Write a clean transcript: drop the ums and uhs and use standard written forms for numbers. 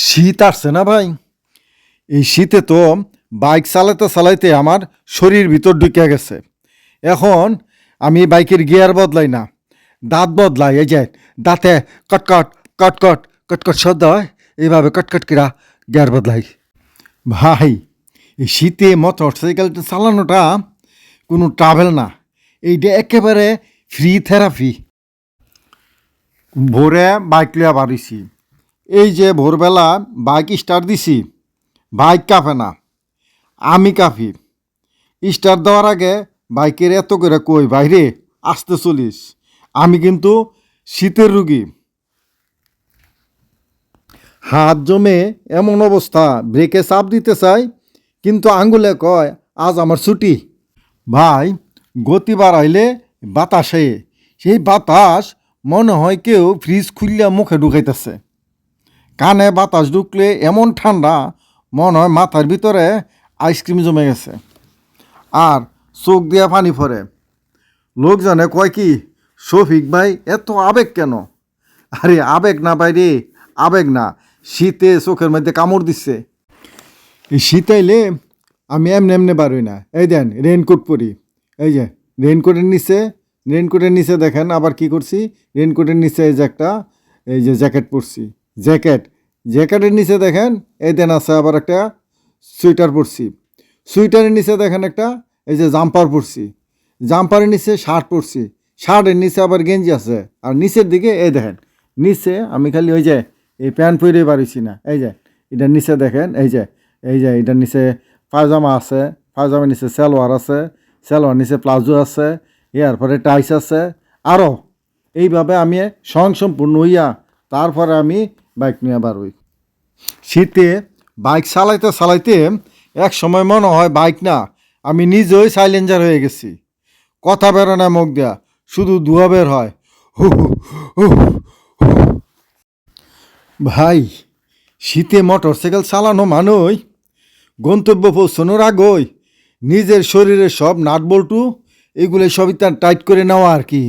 শীত আসছে না ভাই, এই শীতে তো বাইক চালাতে চালাইতে আমার শরীর ভিতর ঢুকে গেছে। এখন আমি বাইকের গিয়ার বদলাই না, দাঁত বদলাই। এই যে দাঁতে কটকট কটকট কটকট শব্দ হয়, এইভাবে কটকট কিরা গিয়ার বদলাই। ভাই, এই শীতে মোটর সাইকেলটা চালানোটা কোনো ট্রাভেল না, এইটা একেবারে ফ্রি থেরাপি। ভোরে বাইক লিয়া বাড়িছি, এই যে ভোরবেলা বাইক স্টার্ট দিছি, বাইক কাঁপে না, আমি কাঁপি। স্টার্ট দেওয়ার আগে বাইকের এত করে কই, বাইরে আসতে চলিস, আমি কিন্তু শীতের রুগী। হাত জমে এমন অবস্থা, ব্রেকে চাপ দিতে চাই কিন্তু আঙ্গুলে কয় আজ আমার ছুটি। ভাই, গতি বাড়াইলে বাতাসে, সেই বাতাস মনে হয় কেউ ফ্রিজ খুললে মুখে ঢুকাইতেছে। কানে বাতাস ঢুকলে এমন ঠান্ডা মনে হয় মাথার ভিতরে আইসক্রিম জমে গেছে, আর চোখ দিয়ে পানি পড়ে। লোকজনে কয় কি, শফিক ভাই এত আবেগ কেন? আরে আবেগ না ভাই রে, আবেগ না, শীতে চোখের মধ্যে কামড় দিচ্ছে। এই শীত আইলে আমি এমনি এমনি বারোই না। এই দেন রেইনকোট পরি, এই যে রেইনকোটের নিচে দেখেন আবার কি করছি, রেইনকোটের নিচে এই যে একটা এই যে জ্যাকেট পরছি, জ্যাকেটের নিচে দেখেন এই দেন আছে আবার একটা সোয়েটার পরছি, সোয়েটারের নিচে দেখেন একটা এই যে জাম্পার পরছি, জাম্পারের নিচে শার্ট পরছি, শার্টের নিচে আবার গেঞ্জি আছে, আর নিচের দিকে এই দেখেন নিচে আমি খালি ওই যে এই প্যান্ট পরে বাড়িছি না, এই যে এটার নিচে দেখেন এই যে এটার নিচে পায়জামা আছে, পায়জামার নিচে সালোয়ার আছে, সালোয়ার নিচে প্লাজো আছে, এরপরে টাইস আছে, আরও এইভাবে আমি স্বয়ংসম্পূর্ণ হইয়া তারপরে আমি বাইক নিয়ে বারোই। শীতে বাইক চালাইতে চালাইতে এক সময় মনে হয় বাইক না, আমি নিজেই সাইলেন্সার হয়ে গেছি। কথা বেরো না মুখ দেয়া, শুধু ধোঁয়া বের হয়। হু হু হু হু। ভাই, শীতে মোটর সাইকেল চালানো মানই গন্তব্য পৌঁছানোর আগই নিজের শরীরের সব নাট বল্টু এগুলো সবই তার টাইট করে নেওয়া আর কি।